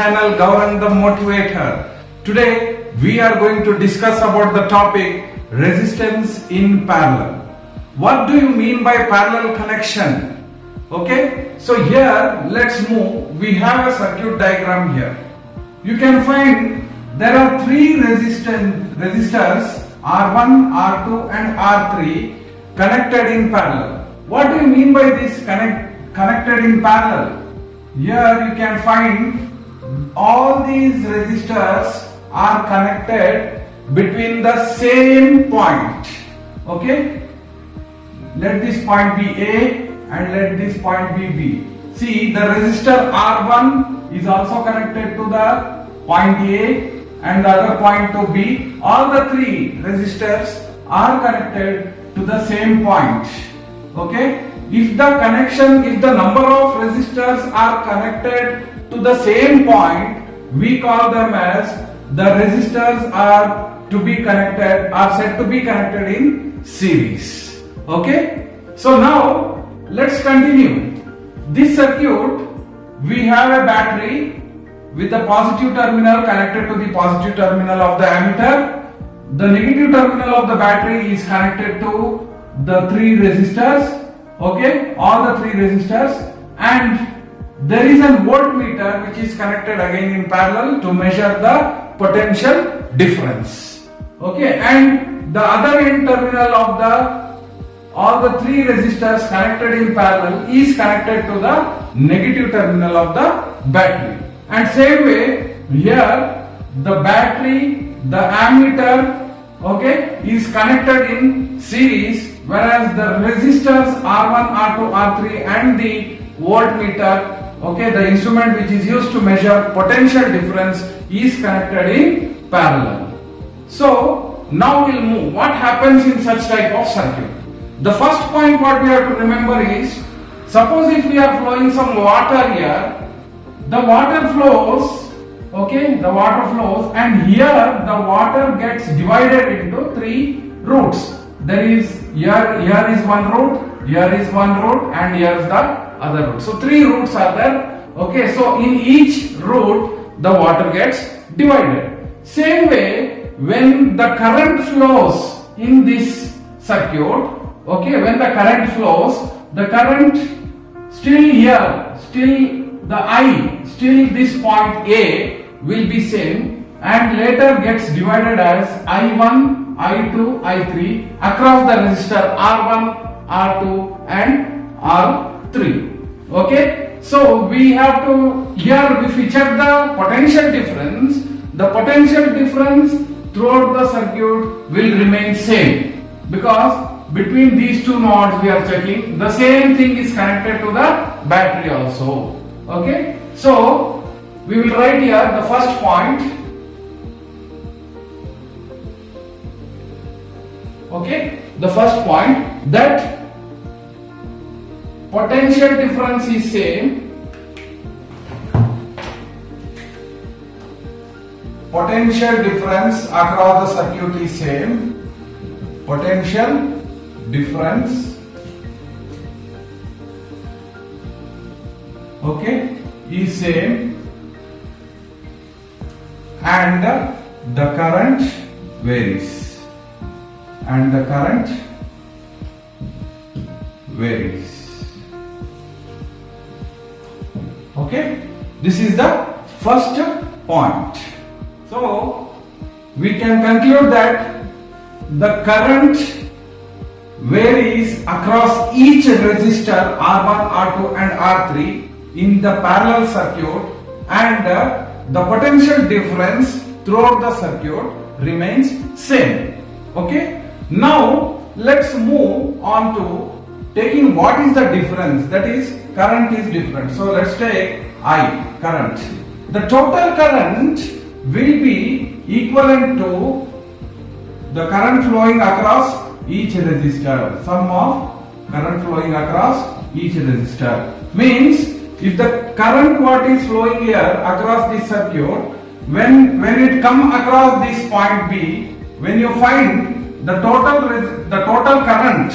channel Gaurang the Motivator. Today we are going to discuss about the topic resistance in parallel. What do you mean by parallel connection? Okay, so here let's move. We have a circuit diagram here. You can find there are three resistors R1, R2 and R3 connected in parallel. What do you mean by this connected in parallel? Here you can find all these resistors are connected between the same point. Okay, let this point be A and let this point be B. See, the resistor R1 is also connected to the point A and the other point to B. All the three resistors are connected to the same point. Okay, if the number of resistors are connected to the same point, we call them as the resistors are said to be connected in series. Okay, so now let's continue. This circuit, we have a battery with the positive terminal connected to the positive terminal of the ammeter. The negative terminal of the battery is connected to the three resistors. Okay, all the three resistors, and there is a voltmeter which is connected again in parallel to measure the potential difference. Okay, and the other end terminal of all the three resistors connected in parallel is connected to the negative terminal of the battery. And same way here the battery, the ammeter, okay, is connected in series, whereas the resistors R1, R2, R3 and the voltmeter, okay, the instrument which is used to measure potential difference, is connected in parallel. So now we'll move. What happens in such type of circuit? The first point what we have to remember is, suppose if we are flowing some water here, the water flows, okay, the water flows, and here the water gets divided into three routes. There is here is one route, here is one route, and here is the other route. So three routes are there. Okay, so in each route the water gets divided. Same way, when the current flows in this circuit, okay, when the current flows, the current still here, still the I, still this point A will be same, and later gets divided as I1, I2, I3 across the resistor R1, R2 and R3. Okay, so we have to, here if we check the potential difference throughout the circuit will remain same, because between these two nodes we are checking the same thing is connected to the battery also. Okay, so we will write here the first point. Okay, the first point, that potential difference is same. Potential difference across the circuit is same. Potential difference, okay, is same, and the current varies. And the current varies. Okay, this is the first point. So we can conclude that the current varies across each resistor R1, R2 and R3 in the parallel circuit, and the potential difference throughout the circuit remains same. Okay, now let's move on to taking what is the difference, that is current is different. So let's take I, current. The total current will be equivalent to the current flowing across each resistor, sum of current flowing across each resistor. Means if the current what is flowing here across this circuit, when it come across this point B, when you find the total current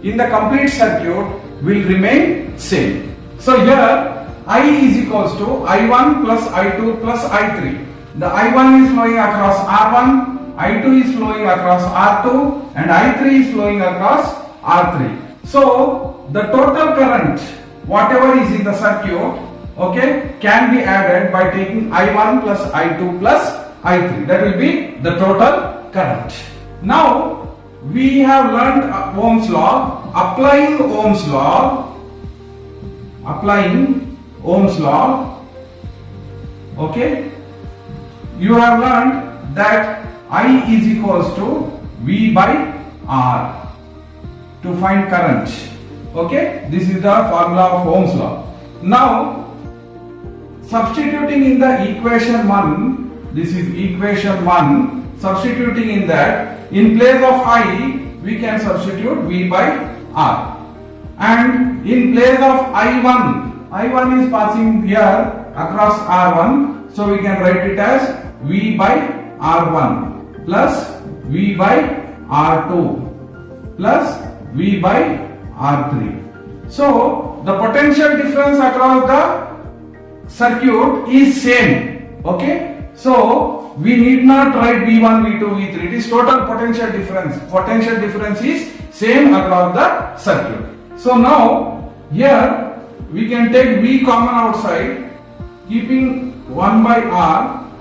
in the complete circuit will remain same. So here I is equals to I1 plus I2 plus I3. The I1 is flowing across R1, I2 is flowing across R2 and I3 is flowing across R3. So the total current, whatever is in the circuit, okay, can be added by taking I1 plus I2 plus I3. That will be the total current. Now we have learned Ohm's law. Applying Ohm's law, okay, you have learned that I is equals to V by R to find current. Okay, this is the formula of Ohm's law. Now substituting in the equation 1, this is equation 1, substituting in that, in place of I we can substitute V by R, and in place of I1 is passing here across R1, so we can write it as V by R1 plus V by R2 plus V by R3. So the potential difference across the circuit is same. Okay, so we need not write V1, V2, V3. It is total potential difference. Potential difference is same across the circuit. So now here we can take V common outside, keeping 1 by R.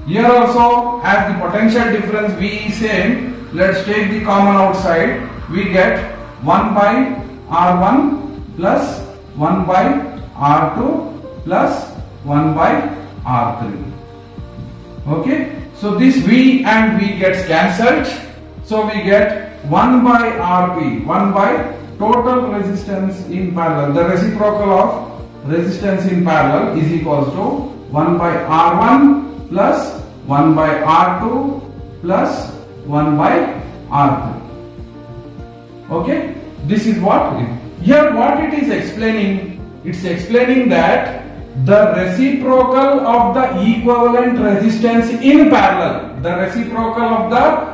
Here also, as the potential difference V is same, let's take the common outside. We get 1 by R1 plus 1 by R2 plus 1 by R3. Okay, so this V and V gets cancelled. So we get 1 by Rp, 1 by total resistance in parallel. The reciprocal of resistance in parallel is equals to 1 by R1 plus 1 by R2 plus 1 by R3. Okay, this is what here what it is explaining. It's explaining that the reciprocal of the equivalent resistance in parallel, the reciprocal of the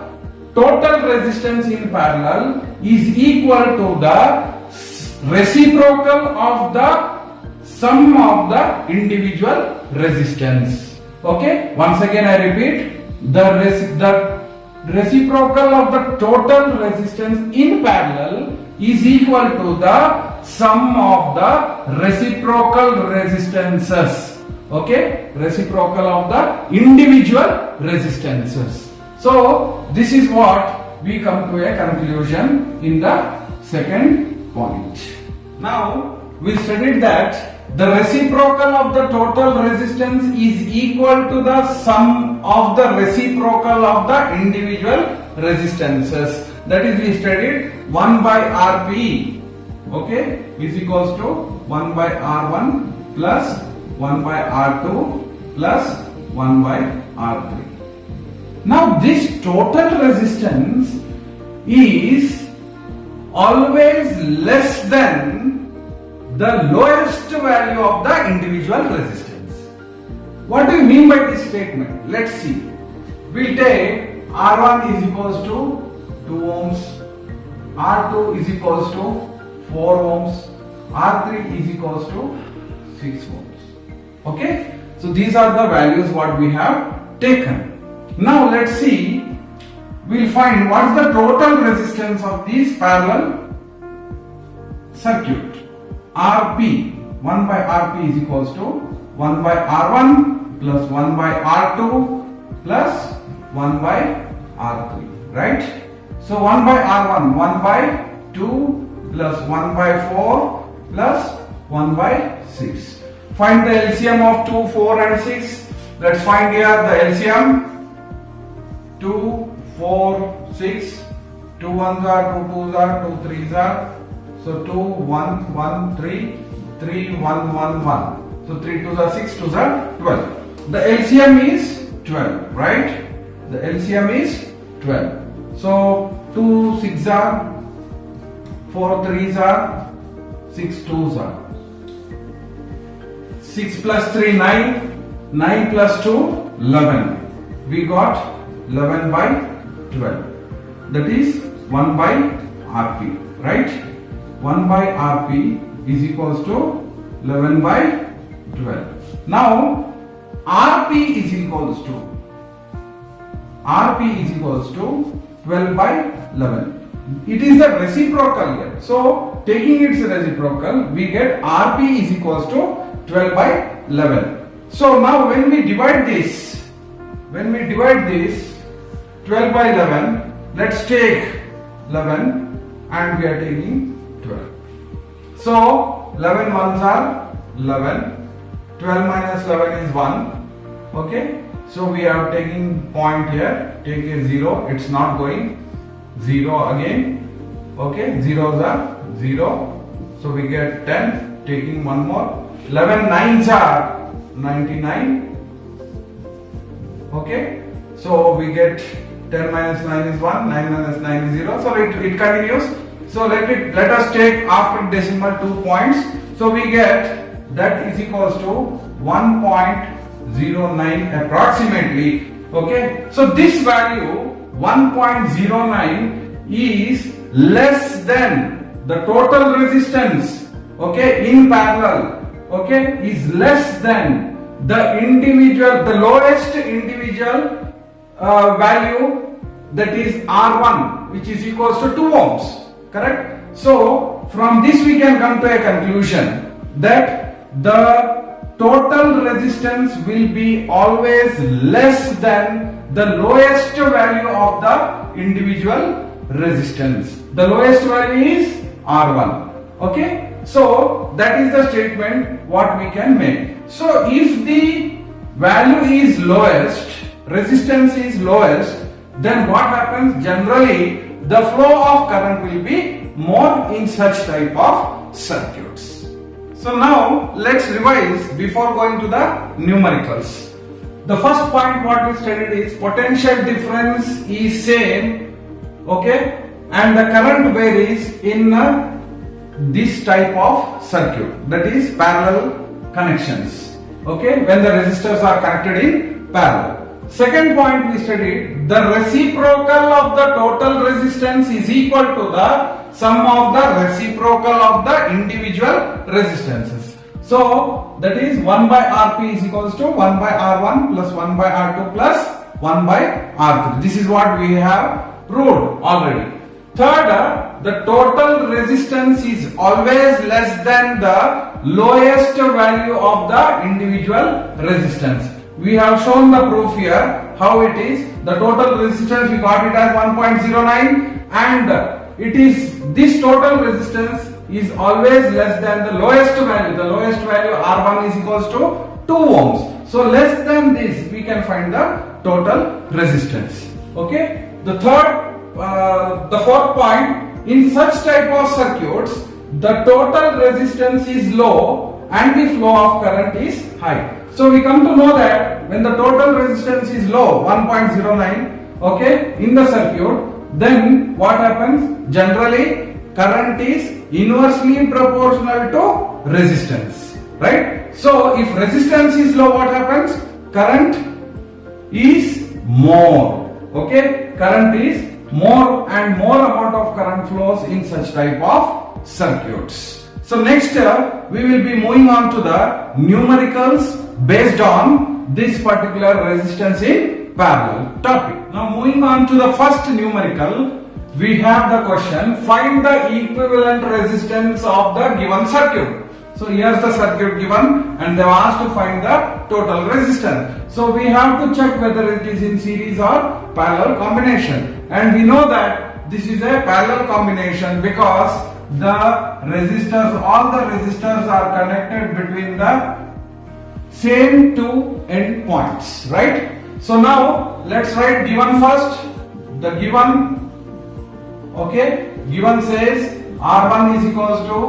total resistance in parallel is equal to the reciprocal of the sum of the individual resistance. Okay, once again I repeat, the reciprocal of the total resistance in parallel is equal to the sum of the reciprocal resistances. Okay, reciprocal of the individual resistances. So this is what we come to a conclusion in the second point. Now we studied that the reciprocal of the total resistance is equal to the sum of the reciprocal of the individual resistances. That is, we studied 1 by Rp, okay, is equals to 1 by R1 plus 1 by R2 plus 1 by R3. Now this total resistance is always less than the lowest value of the individual resistance. What do you mean by this statement? Let's see. We'll take R1 is equals to 2 ohms, R2 is equals to 4 ohms, R3 is equals to 6 ohms. Okay, so these are the values what we have taken. Now let's see, we'll find what's the total resistance of this parallel circuit. Rp, 1 by Rp is equals to 1 by R1 plus 1 by R2 plus 1 by R3, right? So 1 by R1, 1 by 2 plus 1 by 4 plus 1 by 6. Find the LCM of 2, 4 and 6. Let's find here the LCM. 2, 4, 6. 2 1s are, 2 2s are, 2 3s are. So 2, 1, 1, 3, 3, 1, 1, 1. So 3 2s are 6, 2s are 12. The LCM is 12, right? The LCM is 12. So 2 6s are, 4 3s are, 6 2s are. 6 plus 3 9, 9 plus 2 11. We got 11 by 12. That is 1 by Rp, right? 1 by Rp is equals to 11 by 12. Now RP is equals to 12 by 11. It is the reciprocal here. So taking its reciprocal, we get RP is equals to 12 by 11. So now when we divide this 12 by 11, let's take 11 and we are taking 12. So 11 ones are 11. 12 minus 11 is 1. Okay. So we are taking point here. Take a 0. It's not going. 0 again. Okay. Zeros are 0. So we get 10. Taking one more. 11 nines are 99. Okay. So we get 10 minus 9 is 1. 9 minus 9 is 0. So it continues. So let us take after decimal 2 points. So we get that is equals to 1.09 approximately. Okay. So this value 1.09 is less than the total resistance. Okay, in parallel. Okay, is less than the lowest individual value, that is R1, which is equals to 2 ohms. Correct? So from this we can come to a conclusion that the total resistance will be always less than the lowest value of the individual resistance. The lowest value is R1. Okay? So that is the statement what we can make. So if the value is lowest, resistance is lowest, then what happens? Generally the flow of current will be more in such type of circuits. So now let's revise before going to the numericals. The first point what we studied is potential difference is same, okay, and the current varies in this type of circuit, that is parallel connections, okay, when the resistors are connected in parallel. Second point we studied, the reciprocal of the total resistance is equal to the sum of the reciprocal of the individual resistances. So that is 1 by Rp is equals to 1 by R1 plus 1 by R2 plus 1 by R3. This is what we have proved already. Third, the total resistance is always less than the lowest value of the individual resistance. We have shown the proof here how it is. The total resistance we got it as 1.09, and it is this total resistance is always less than the lowest value. The lowest value R1 is equals to 2 ohms. So less than this we can find the total resistance. Okay. The fourth point, in such type of circuits, the total resistance is low and the flow of current is high. So we come to know that when the total resistance is low, 1.09, okay, in the circuit, then what happens? Generally, current is inversely proportional to resistance, right? So if resistance is low, what happens? Current is more, okay? Current is more, and more amount of current flows in such type of circuits. So next we will be moving on to the numericals based on this particular resistance in parallel topic. Now moving on to the first numerical, we have the question, find the equivalent resistance of the given circuit. So here's the circuit given and they are asked to find the total resistance. So we have to check whether it is in series or parallel combination, and we know that this is a parallel combination because the resistors, all the resistors are connected between the same two end points, right? So now let's write given first. The given, okay, given says R1 is equals to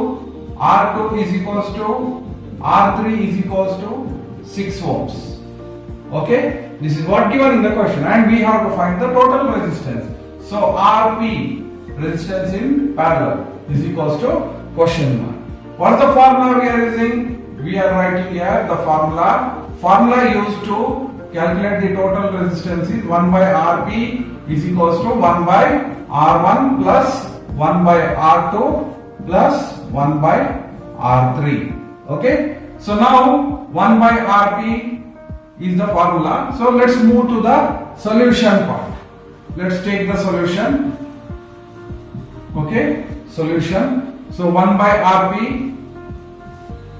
R2 is equals to R3 is equals to 6 ohms. Okay, this is what given in the question, and we have to find the total resistance. So Rp, resistance in parallel, is equals to question mark. What is the formula we are using? We are writing here the formula. Formula used to calculate the total resistance is 1 by Rp is equals to 1 by R1 plus 1 by R2 plus 1 by R3. Okay. So now 1 by Rp is the formula. So let's move to the solution part. Let's take the solution. Okay, solution. So 1 by Rp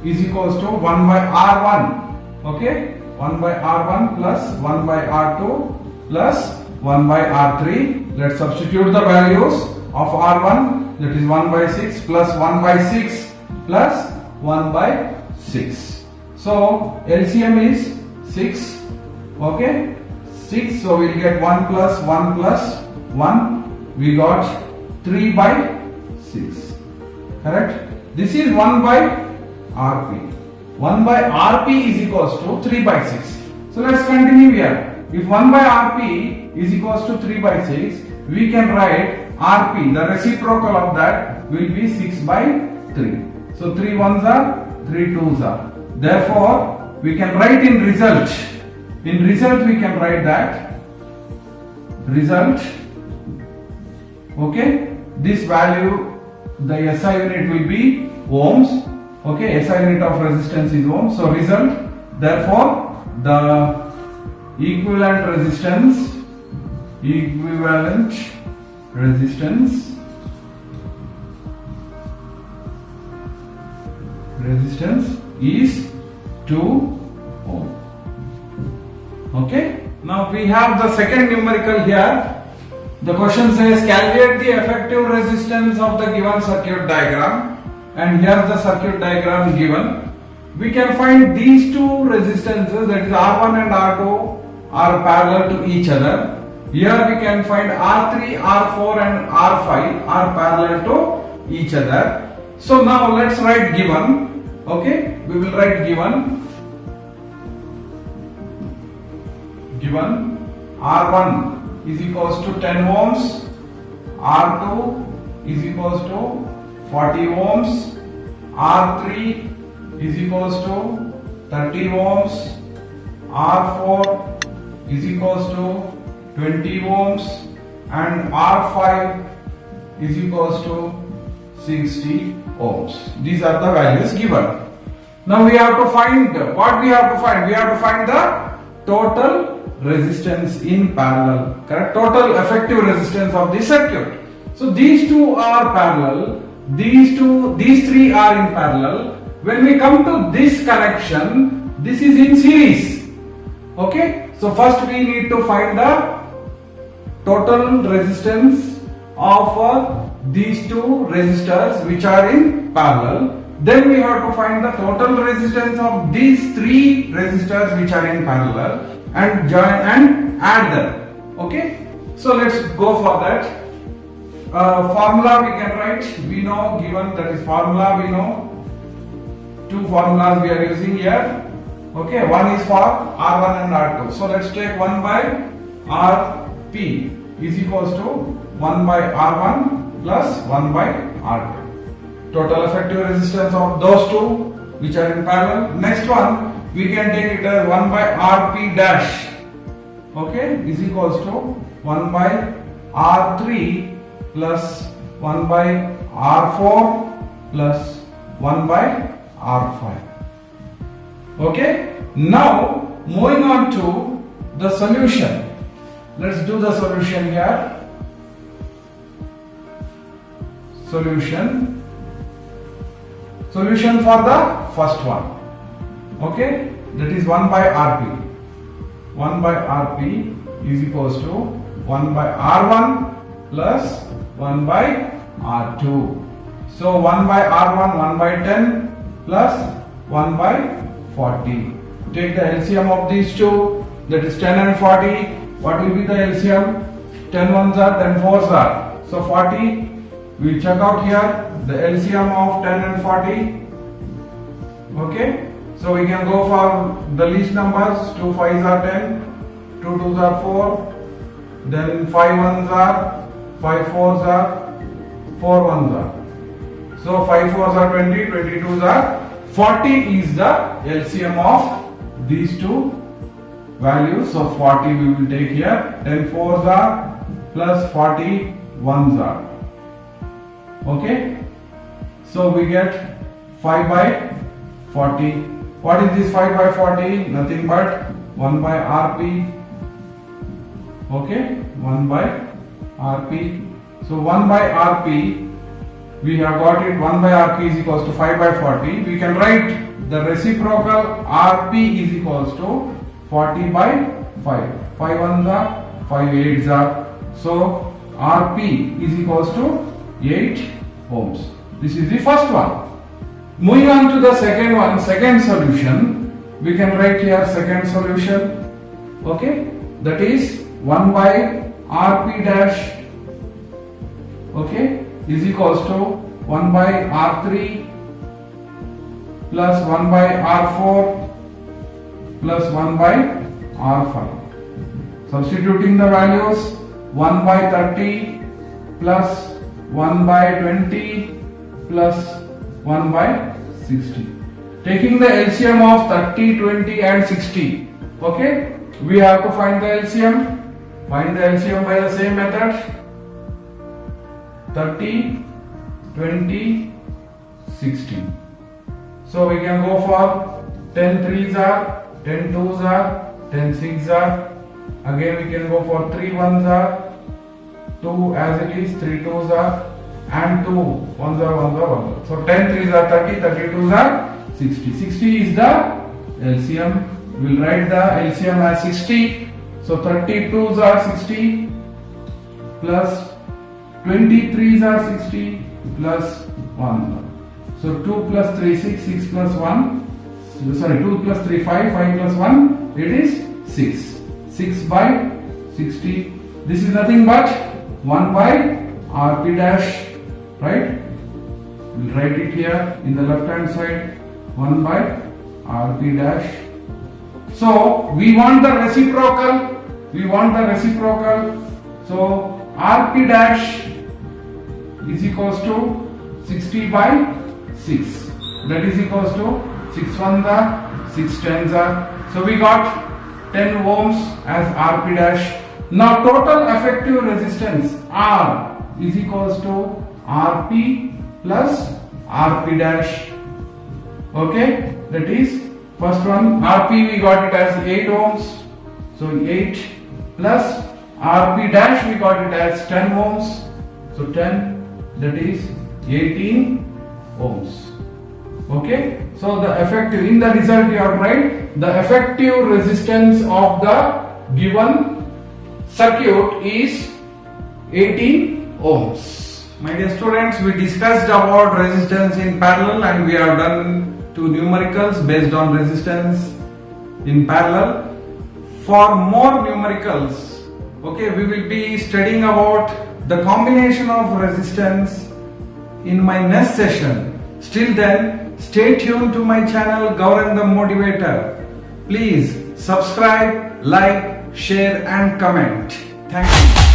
is equals to 1 by R1. Okay, 1 by R1 plus 1 by R2 plus 1 by R3. Let's substitute the values of R1, that is 1 by 6 plus 1 by 6 plus 1 by 6. So LCM is 6. Okay, 6. So we'll get 1 plus 1 plus 1. We got 3 by 6. Correct? This is 1 by Rp. 1 by Rp is equals to 3 by 6. So let's continue here. If 1 by Rp is equals to 3 by 6, we can write Rp, the reciprocal of that will be 6 by 3. So 3 ones are, 3 twos are. Therefore, we can write in result. In result, we can write that result. Okay, this value, the SI unit will be ohms. Okay, SI unit of resistance is ohms. So result, therefore, the equivalent resistance is 2 ohm. Okay, now we have the second numerical here. The question says calculate the effective resistance of the given circuit diagram, and here the circuit diagram given. We can find these two resistances, that is R1 and R2 are parallel to each other. Here we can find R3, R4 and R5 are parallel to each other. So now let's write given. Okay, we will write given R1 is equals to 10 ohms, R2 is equals to 40 ohms, R3 is equals to 30 ohms, R4 is equals to 20 ohms, and R5 is equals to 60 ohms. These are the values given. Now we have to find what we have to find. We have to find the total resistance in parallel. Correct? Total effective resistance of the circuit. So these two are parallel. These three are in parallel. When we come to this connection, this is in series. Okay? So first we need to find the total resistance of these two resistors which are in parallel. Then we have to find the total resistance of these three resistors which are in parallel and join and add them. Okay? So let's go for that. Formula we can write. We know given, that is formula we know. Two formulas we are using here. Okay, one is for R1 and R2. So let's take 1 by Rp is equals to 1 by R1 plus 1 by R2. Total effective resistance of those two which are in parallel. Next one, we can take it as 1 by Rp dash. Okay, is equals to 1 by R3 plus 1 by R4 plus 1 by R5. Okay, now moving on to the solution. Let's do the solution here. Solution for the first one. Okay, that is 1 by Rp. 1 by Rp is equals to 1 by R1 plus 1 by R2. So 1 by R1, 1 by 10 plus 1 by 40. Take the LCM of these two, that is 10 and 40. What will be the LCM? 10 ones are, 10 fours are. So 40, we check out here the LCM of 10 and 40. Okay, so we can go for the least numbers. 2 5s are 10, 2 2s are 4, then 5 1s are, 5 4s are, 4 1s are. So 5 4s are 20, 22s are 40 is the LCM of these two values. So 40 we will take here. 10 4s are plus 40 1s are. Okay, so we get 5 by 40 What is this 5 by 40? Nothing but 1 by Rp. Okay, 1 by Rp. So 1 by Rp, we have got it, 1 by Rp is equals to 5 by 40. We can write the reciprocal Rp is equals to 40 by 5. 5 ones are, 5 eights are. So Rp is equals to 8 ohms. This is the first one. Moving on to the second one, second solution. We can write here second solution. Okay, that is 1 by Rp dash, okay, is equals to 1 by R3 plus 1 by R4 plus 1 by R5. Substituting the values, 1 by 30 plus 1 by 20 plus 1 by 60. Taking the LCM of 30, 20 and 60. Okay, we have to find the LCM. Find the LCM by the same method. 30, 20, 60. So we can go for 10 threes are, 10 twos are, 10 sixes are. Again we can go for 3 ones are, 2 as it is, 3 twos are, and 2 ones are, 1s are, 1s are. So 10 threes are 30, 30 twos are 60. 60 is the LCM. We will write the LCM as 60. So 32s are 60 plus 23s are 60 plus 1. So 2 plus 3 6, 6 plus 1, sorry, 2 plus 3 5, 5 plus 1, it is 6. 6 by 60. This is nothing but 1 by Rp dash, right? We'll write it here in the left hand side, 1 by Rp dash. So we want the reciprocal. So Rp dash is equals to 60 by 6. That is equals to 6 ones are, 6 tens are. So we got 10 ohms as Rp dash. Now total effective resistance R is equals to Rp plus Rp dash. Okay, that is first one, Rp we got it as 8 ohms. So 8 plus Rp dash we got it as 10 ohms. So 10, that is 18 ohms. Okay, so the effective, in the result you have write the effective resistance of the given circuit is 18 ohms. My dear students, we discussed about resistance in parallel and we have done two numericals based on resistance in parallel. For more numericals, okay, we will be studying about the combination of resistance in my next session. Still then, stay tuned to my channel Gaurang the Motivator. Please subscribe, like, share and comment. Thank you.